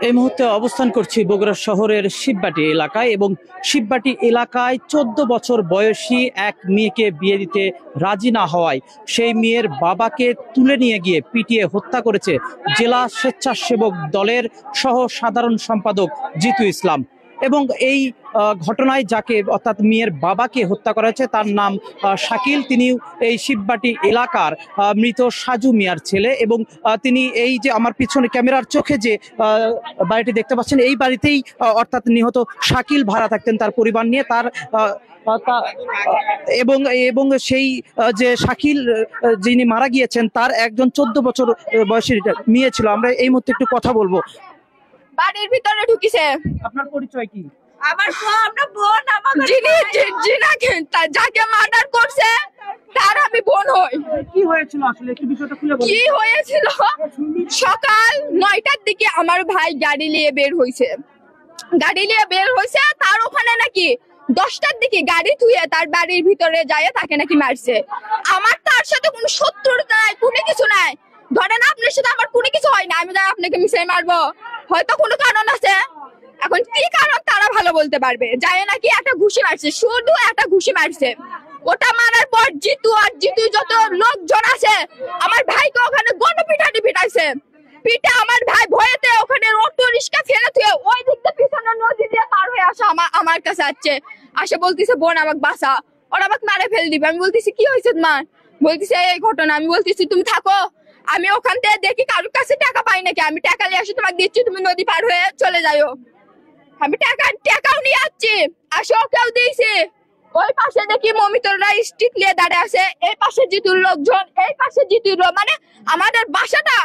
এই মুহূর্তে অবস্থান করছি বগুড়া শহরের শিববাটি এলাকায়, এবং শিববাটি এলাকায় 14 বছর বয়সী এক মেয়েকে বিয়ে দিতে রাজি না হওয়ায় সেই মেয়ের বাবাকে তুলে নিয়ে গিয়ে পিটিয়ে হত্যা করেছে জেলা স্বেচ্ছাসেবক দলের সহ সাধারণ সম্পাদক জিতু ইসলাম। এবং এই ঘটনায় যাকে অর্থাৎ মেয়ের বাবাকে হত্যা করা হয়েছে তার নাম শাকিল। তিনি এই শিববাটি এলাকার মৃত সাজু মিয়ার ছেলে, এবং তিনি এই যে আমার পিছনে ক্যামেরার চোখে যে বাড়িটি দেখতে পাচ্ছেন এই বাড়িতেই অর্থাৎ নিহত শাকিল ভাড়া থাকতেন তার পরিবার নিয়ে। তার এবং সেই যে শাকিল যিনি মারা গিয়েছেন তার একজন 14 বছর বয়সী মেয়ে ছিল। আমরা এই মুহূর্তে একটু কথা বলবো। বাড়ির ভিতরে ঢুকিছে। আপনার পরিচয় কি? আমার বোন, যাকে মার্ডার করছে তার আমি বোন হই। কি হয়েছিল আসলে একটু বিষয়টা খুলে বলুন। কি হয়েছিল, সকাল 9টার দিকে আমার ভাই গাড়ি নিয়ে বের হয়েছে। তার ওখানে নাকি 10টার দিকে গাড়ি ধুয়ে তার বাড়ির ভিতরে যায় তাকে নাকি মারছে। আমার তার সাথে কোনো শত্রুতা নাই, কোনো কিছু নাই। ধরেন আপনার সাথে আমার কোনো কিছু হয় না, আমি যাই আপনাকে মিশাই মারবো, হয়তো কোনো কারণ আছে। এখন কি কারণ তারা ভালো বলতে পারবে। যায় নাকি একটা ঘুষি মারছে, শুধু একটা ঘুষি মারছে। ওটা মারার পর জিতু আর জিতু যত লোকজন আছে আমার ভাইকে ওখানে গণপিটানি পিটাইছে। পিটা আমার ভাই ভয়েতে ওখানে অটো রিক্সা ফেলে থুয়ে ওই দিকটা পিছনে নদী দিয়ে পার হয়ে আসা আমার কাছে আসে বলতেছে বোন আমাকে বাঁচা, ওরা আমাকে মারে ফেল দিবে। আমি বলতেছি কি হয়েছে মা? বলতেছে এই ঘটনা। আমি বলতেছি তুমি থাকো, আমি ওখান থেকে দেখি কারোর কাছে টাকা পাই নাকি, আমি টাকা নিয়ে আসি তোমাকে দিচ্ছি, তুমি নদী পার হয়ে চলে যাও। আমি টাকাও নিয়ে আসছি, আসে ওকেও দিয়েছি। ওই পাশে দেখি মমিতরা স্টিক নিয়ে দাঁড়িয়ে আছে, এই পাশে জিতুর লোকজন, এই পাশে জিতুর লোক, মানে আমাদের বাসাটা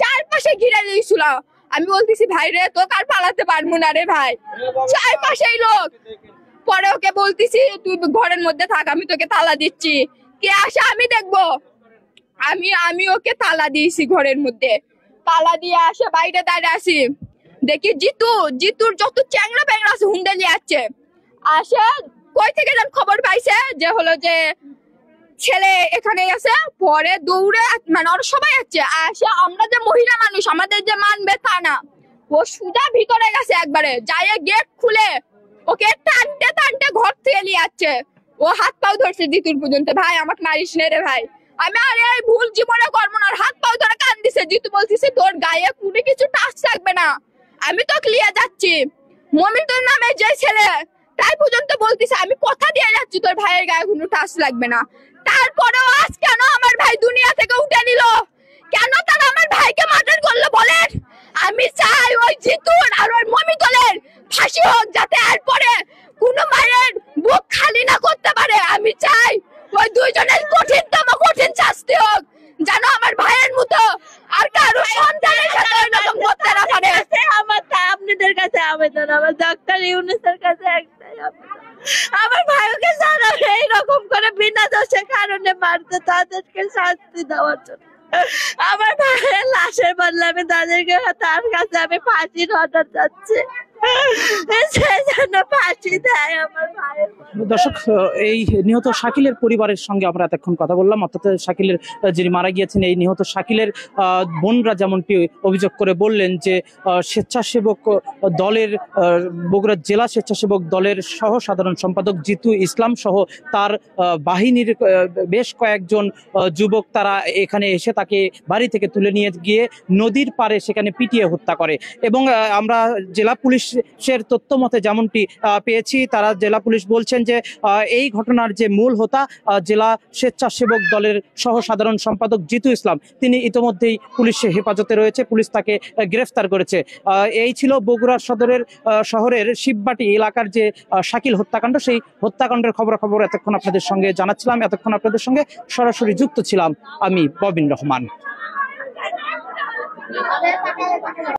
চারপাশে ঘিরে দিয়েছিল। আমি বলতেছি ভাই রে তো কার পালাতে পারবো না রে ভাই, চারপাশেই লোক। পরে ওকে বলতেছি তুই ঘরের মধ্যে থাক, আমি তোকে তালা দিচ্ছি, কে আসে আমি দেখবো। আমি ওকে তালা দিয়েছি ঘরের মধ্যে, তালা দিয়ে আসে বাইরে দাঁড়িয়ে আসি। দেখি জিতুর যত চ্যাংড়া প্যাংড়া আছে হুন্ডে নিয়ে আসে কই থেকে যেন খবর পাইছে যে হলো যে ছেলে এখানে আছে। পরে দৌড়ে মানে ওরা সবাই আসে আমরা যে মহিলা মানুষ আমাদের যে মানবে তা না, ও সুজা ভিতরে গেছে একবারে, যাই গেট খুলে ওকে টানতে টানতে ঘর থেকে নিয়ে আসছে। ও হাত পাও ধরছে জিতুর পর্যন্ত, ভাই আমাকে মারিস নে রে ভাই। আমি আরে ভুল জীবনে করবো না, হাত পাও ধরে কান দিছে। জিতু বলতেছে তোর গায়ে কোনো কিছু টাচ থাকবে না, আমি তো ক্লিয়ার যাচ্ছি। মমিতুর নামে যে ছেলে তাই পর্যন্ত বলতেছে আমি কথা দিয়ে যাচ্ছি তোর ভাইয়ের গায়ে কোনো টাচ লাগবে না। তারপরেও আজ কেন আমার ভাই দুনিয়া থেকে উঠে নিল, কেন তারা আমার ভাইকে মার্ডার করলো বলেন? আমি চাই ওই জিতুর আর ওই মমিতুলের ফাঁসি হোক, যাতে এরপরে কোনো মায়ের বুক খালি না করতে পারে। আমি চাই ওই দুইজনের কঠিনতম কঠিন শাস্তি হোক, যেন আমার ভাইয়ের মতো আর কারো সন্তানের সাথে এরকম করতে না পারে। আমার আপনাদের কাছে আবেদন, আমার ডক্টর ইউনূসের কাছে একটাই আবেদন, আমার ভাইকে যারা এইরকম করে বিনা দোষে কারণে মারতে তাদেরকে শাস্তি দেওয়ার জন্য। আমার ভাইয়ের লাশের বদলে আমি তাদেরকে তার কাছে আমি ফাঁসির অর্ডার যাচ্ছি, দর্শক এই নিহত শাকিলের পরিবারের সঙ্গে আমরা এতক্ষণ কথা বললাম। অর্থাৎ শাকিলের যিনি মারা গিয়েছেন এই নিহত শাকিলের বোনরা যেমনটি অভিযোগ করে বললেন যে স্বেচ্ছাসেবক দলের বগুড়া জেলা স্বেচ্ছাসেবক দলের সহ সাধারণ সম্পাদক জিতু ইসলাম সহ তার বাহিনীর বেশ কয়েকজন যুবক তারা এখানে এসে তাকে বাড়ি থেকে তুলে নিয়ে গিয়ে নদীর পাড়ে সেখানে পিটিয়ে হত্যা করে। এবং আমরা জেলা পুলিশের তথ্য মতে যেমনটি পেয়েছি, তারা জেলা পুলিশ বলছেন যে এই ঘটনার যে মূল হোতা জেলা স্বেচ্ছাসেবক দলের সহ সাধারণ সম্পাদক জিতু ইসলাম, তিনি ইতিমধ্যেই পুলিশের হেফাজতে রয়েছে, পুলিশ তাকে গ্রেফতার করেছে। এই ছিল বগুড়া শহরের শিববাটি এলাকার যে শাকিল হত্যাকাণ্ড, সেই হত্যাকাণ্ডের খবর এতক্ষণ আপনাদের সঙ্গে জানাচ্ছিলাম। এতক্ষণ আপনাদের সঙ্গে সরাসরি যুক্ত ছিলাম আমি ববিন রহমান।